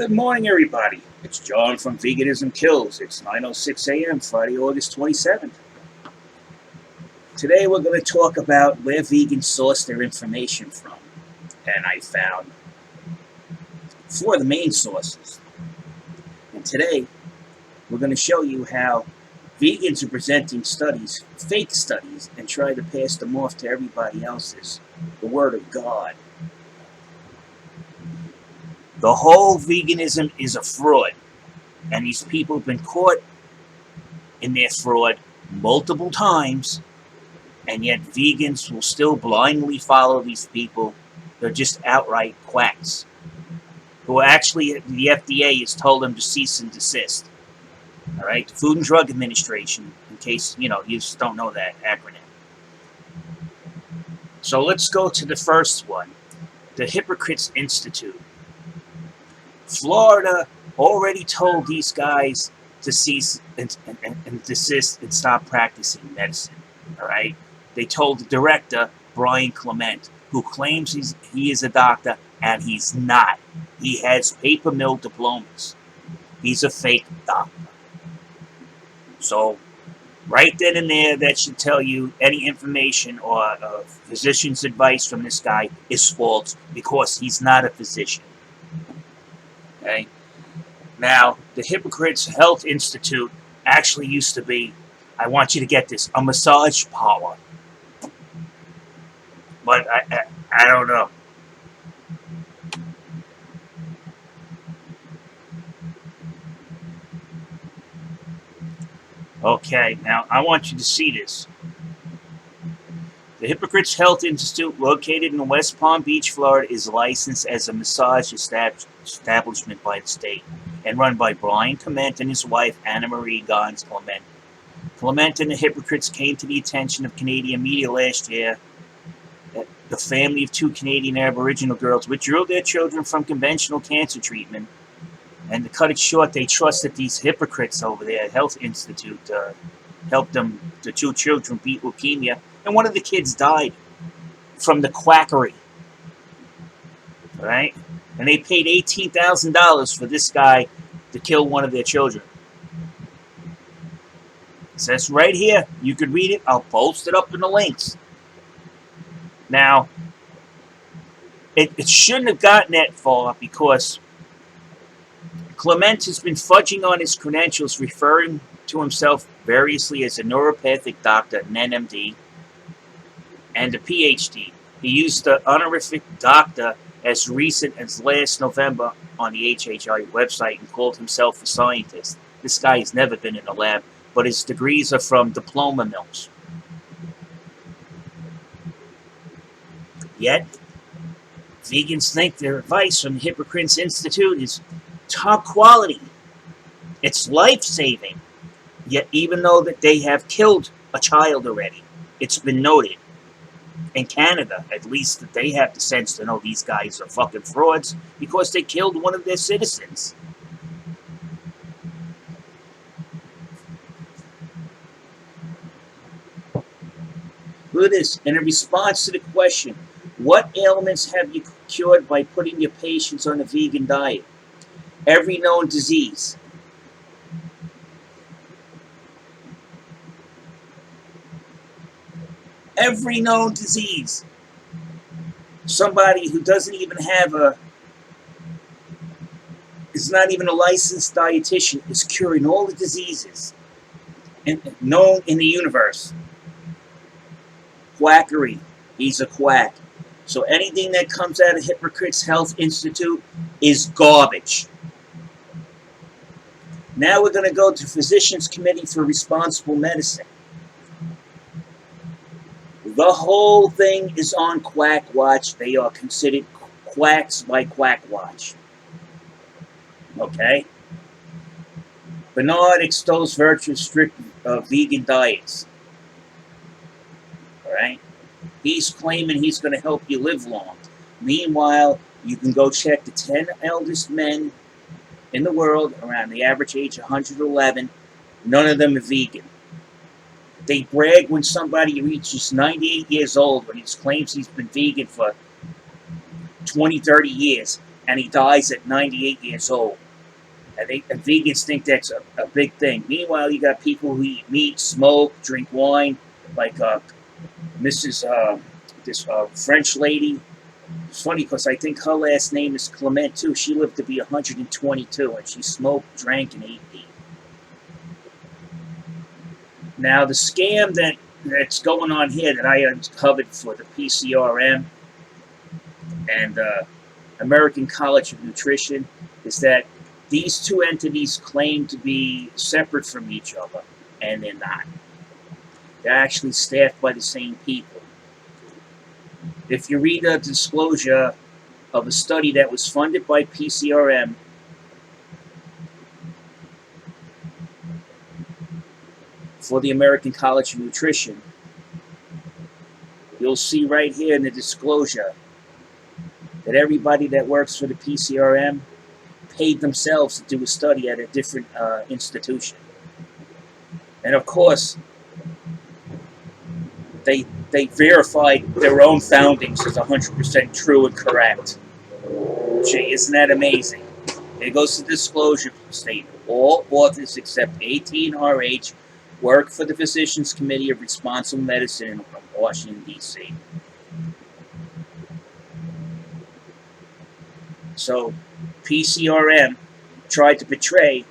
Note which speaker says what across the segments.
Speaker 1: Good morning, everybody. It's John from Veganism KILLS. It's 9:06 a.m., Friday, August 27th. Today we're going to talk about where vegans source their information from. And I found 4 of the main sources. And today we're going to show you how vegans are presenting studies, fake studies, and try to pass them off to everybody else as the Word of God. The whole veganism is a fraud, and these people have been caught in their fraud multiple times, and yet vegans will still blindly follow these people. They're just outright quacks, who actually the FDA has told them to cease and desist. All right, the Food and Drug Administration, in case you just don't know that acronym. So let's go to the first one, the Hypocrites Institute. Florida already told these guys to cease and desist and stop practicing medicine. All right, they told the director, Brian Clement, who claims he is a doctor, and he's not. He has paper mill diplomas. He's a fake doctor. So right then and there, that should tell you any information or physician's advice from this guy is false, because he's not a physician. Okay. Now, the Hypocrites Health Institute actually used to be, I want you to get this, a massage parlor. But I don't know. Okay, now I want you to see this. The Hypocrites Health Institute, located in West Palm Beach, Florida, is licensed as a massage establishment by the state and run by Brian Clement and his wife, Anna Marie Gons Clement. Clement and the Hypocrites came to the attention of Canadian media last year that the family of 2 Canadian Aboriginal girls withdrew their children from conventional cancer treatment. And to cut it short, they trusted these hypocrites over there at Health Institute to help them, the 2 children, beat leukemia. And one of the kids died from the quackery. All right? And they paid $18,000 for this guy to kill one of their children. It says right here. You could read it. I'll post it up in the links. Now, it shouldn't have gotten that far, because Clement has been fudging on his credentials, referring to himself variously as a neuropathic doctor, an NMD, and a PhD. He used the honorific doctor as recent as last November on the HHI website and called himself a scientist. This guy has never been in a lab, but his degrees are from diploma mills. Yet, vegans think their advice from the Hypocrites Institute is top quality. It's life-saving. Yet, even though that they have killed a child already, it's been noted in Canada, at least, that they have the sense to know these guys are fucking frauds because they killed one of their citizens. Look at this. In response to the question, what ailments have you cured by putting your patients on a vegan diet? Every known disease. Every known disease. Somebody who doesn't even have is not even a licensed dietitian, is curing all the diseases known in the universe. Quackery. He's a quack. So anything that comes out of Hypocrites Health Institute is garbage. Now we're going to go to Physicians Committee for Responsible Medicine. The whole thing is on Quack Watch. They are considered quacks by Quack Watch. Okay? Bernard extols virtuous strict vegan diets. Alright? He's claiming he's going to help you live long. Meanwhile, you can go check the 10 eldest men in the world, around the average age of 111. None of them are vegan. They brag when somebody reaches 98 years old, when he claims he's been vegan for 20, 30 years, and he dies at 98 years old. And vegans think that's a big thing. Meanwhile, you got people who eat meat, smoke, drink wine, like Mrs. This French lady. It's funny because I think her last name is Clement too. She lived to be 122, and she smoked, drank, and ate meat. Now the scam that's going on here that I uncovered for the PCRM and American College of Nutrition is that these two entities claim to be separate from each other, and they're not. They're actually staffed by the same people. If you read a disclosure of a study that was funded by PCRM for the American College of Nutrition, you'll see right here in the disclosure that everybody that works for the PCRM paid themselves to do a study at a different institution. And of course, they verified their own foundings as 100% true and correct. Gee, isn't that amazing? It goes to the disclosure statement. All authors except 18RH work for the Physicians Committee of Responsible Medicine in Washington, D.C. So PCRM tried to portray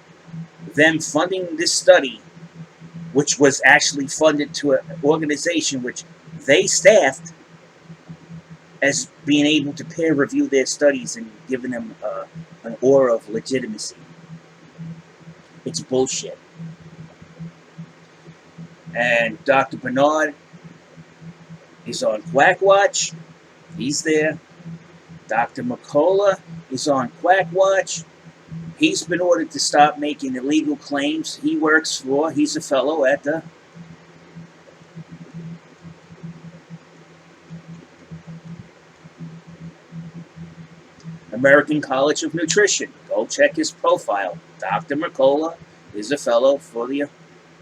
Speaker 1: them funding this study, which was actually funded to an organization which they staffed, as being able to peer review their studies and giving them an aura of legitimacy. It's bullshit. And Dr. Bernard is on Quack Watch. He's there. Dr. Mercola is on Quack Watch. He's been ordered to stop making illegal claims. He's a fellow at the American College of Nutrition. Go check his profile. Dr. Mercola is a fellow for the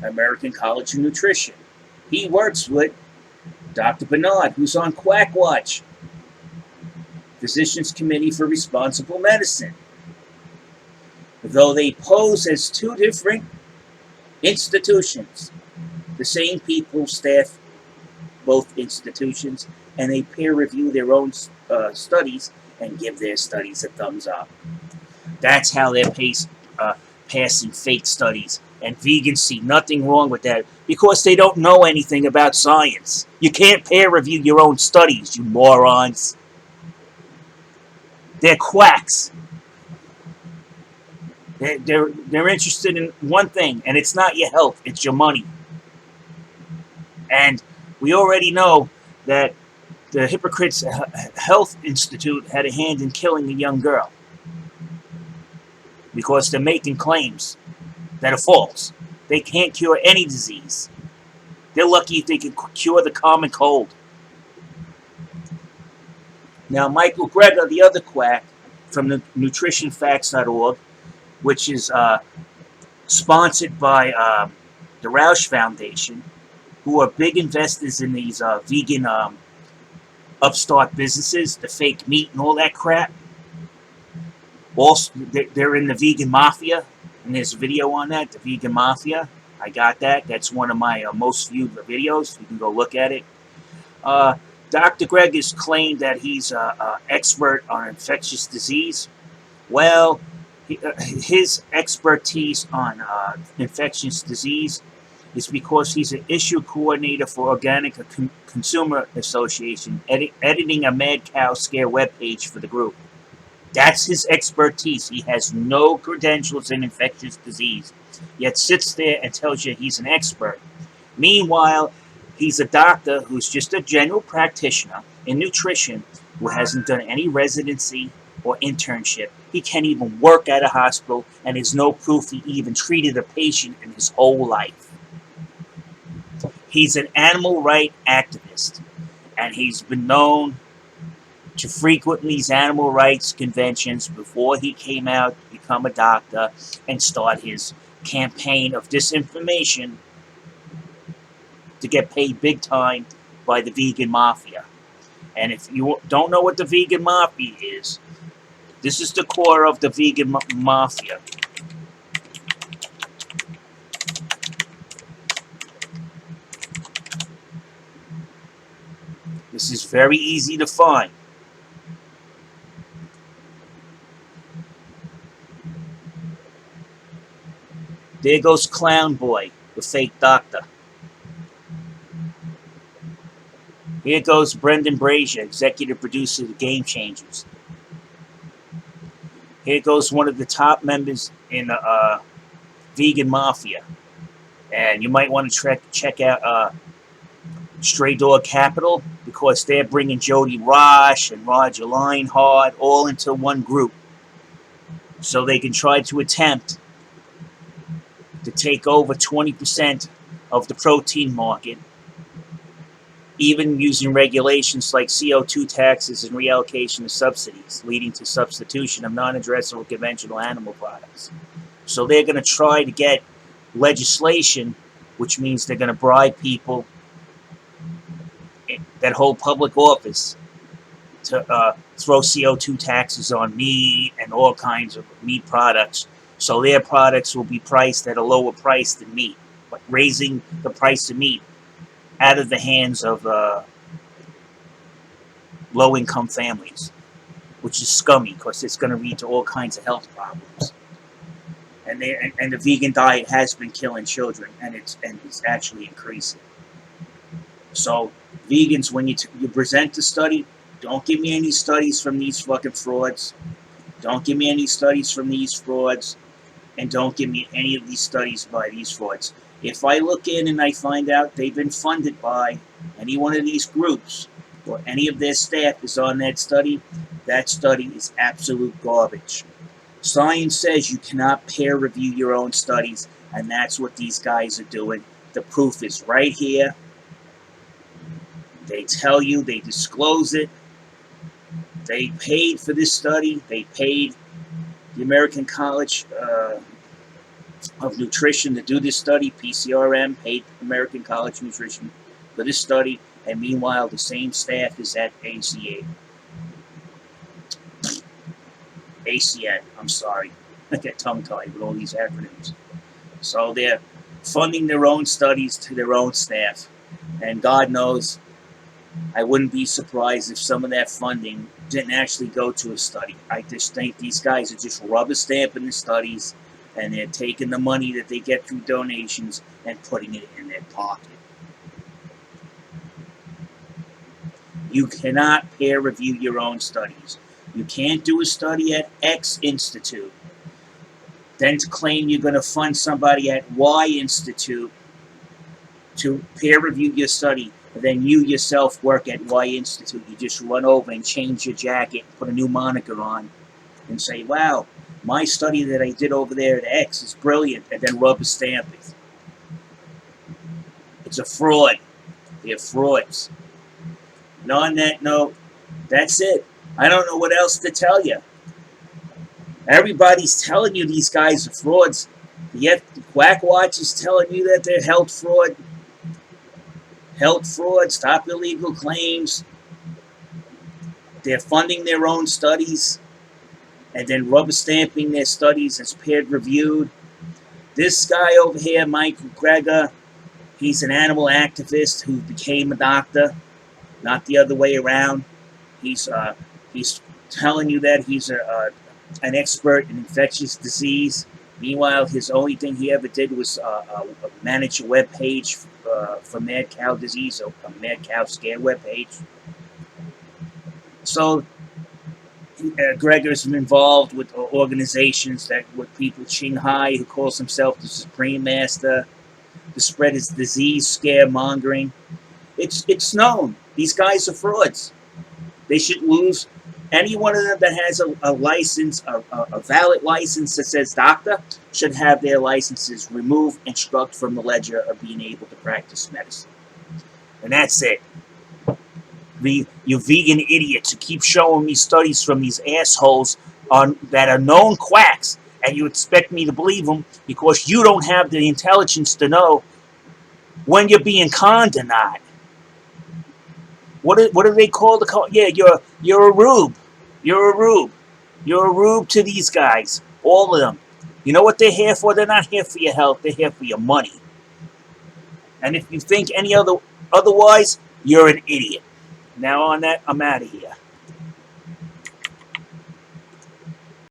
Speaker 1: American College of Nutrition. He works with Dr. Bernard, who's on Quack Watch, Physicians Committee for Responsible Medicine. Though they pose as two different institutions, the same people staff both institutions, and they peer review their own studies and give their studies a thumbs up. That's how they're passing fake studies. And vegans see nothing wrong with that because they don't know anything about science. You can't peer review your own studies, you morons. They're quacks. They're interested in one thing, and it's not your health, it's your money. And we already know that the Hypocrites Health Institute had a hand in killing a young girl because they're making claims that are false. They can't cure any disease. They're lucky if they can cure the common cold. Now, Michael Greger, the other quack from the nutritionfacts.org, which is sponsored by the Roush Foundation, who are big investors in these vegan upstart businesses, the fake meat and all that crap. Also, they're in the Vegan Mafia, and there's a video on that, the Vegan Mafia. I got that. That's one of my most viewed videos. You can go look at it. Dr. Greg has claimed that he's an expert on infectious disease. Well, his expertise on infectious disease is because he's an issue coordinator for Organic Consumer Association, editing a mad cow scare webpage for the group. That's his expertise. He has no credentials in infectious disease, yet sits there and tells you he's an expert. Meanwhile, he's a doctor who's just a general practitioner in nutrition who hasn't done any residency or internship. He can't even work at a hospital, and there's no proof he even treated a patient in his whole life. He's an animal rights activist, and he's been known to frequent these animal rights conventions before he came out to become a doctor and start his campaign of disinformation to get paid big time by the Vegan Mafia. And if you don't know what the Vegan Mafia is, This is the core of the vegan mafia. This is very easy to find. There goes Clown Boy, the fake doctor. Here goes Brendan Brazier, executive producer of the Game Changers. Here goes one of the top members in the Vegan Mafia. And you might want to check out Stray Dog Capital, because they're bringing Jody Rosh and Roger Linehart all into one group, so they can try to attempt to take over 20% of the protein market, even using regulations like CO2 taxes and reallocation of subsidies, leading to substitution of non-addressable conventional animal products. So they're going to try to get legislation, which means they're going to bribe people that hold public office to throw CO2 taxes on meat and all kinds of meat products, so their products will be priced at a lower price than meat, but raising the price of meat out of the hands of low-income families, which is scummy, because it's going to lead to all kinds of health problems. And the vegan diet has been killing children, and it's actually increasing. So vegans, when you present the study, don't give me any studies from these fucking frauds. Don't give me any studies from these frauds. And don't give me any of these studies by these frauds. If I look in and I find out they've been funded by any one of these groups, or any of their staff is on that study is absolute garbage. Science says you cannot peer review your own studies, and that's what these guys are doing. The proof is right here. They tell you, they disclose it. They paid for this study. They paid the American College of Nutrition to do this study. PCRM paid American College of Nutrition for this study. And meanwhile, the same staff is at ACN. I'm sorry. I get tongue-tied with all these acronyms. So they're funding their own studies to their own staff. And God knows, I wouldn't be surprised if some of that funding didn't actually go to a study. I just think these guys are just rubber stamping the studies, and they're taking the money that they get through donations and putting it in their pocket. You cannot peer review your own studies. You can't do a study at X Institute, then to claim you're going to fund somebody at Y Institute to peer review your study. Then you yourself work at Y Institute. You just run over and change your jacket, put a new moniker on, and say, wow, my study that I did over there at X is brilliant, and then rubber stamp it. It's a fraud. They're frauds. And on that note, that's it. I don't know what else to tell you. Everybody's telling you these guys are frauds, yet Quack Watch is telling you that they're health fraud. Health fraud, stop illegal claims. They're funding their own studies and then rubber stamping their studies as peer reviewed. This guy over here, Michael Greger, he's an animal activist who became a doctor, not the other way around. He's telling you that he's an expert in infectious disease. Meanwhile, his only thing he ever did was manage a web page for mad cow disease, a mad cow scare web page. So Gregor's involved with organizations that with people, Qinghai, who calls himself the Supreme Master, to spread his disease scaremongering. It's known. These guys are frauds. They should lose. Any one of them that has a license, a valid license that says doctor, should have their licenses removed and struck from the ledger of being able to practice medicine. And that's it. You vegan idiots who keep showing me studies from these assholes that are known quacks, and you expect me to believe them because you don't have the intelligence to know when you're being conned or not. What do they call the? Yeah, you're a rube. You're a rube. You're a rube to these guys. All of them. You know what they're here for? They're not here for your health. They're here for your money. And if you think otherwise, you're an idiot. Now on that, I'm out of here.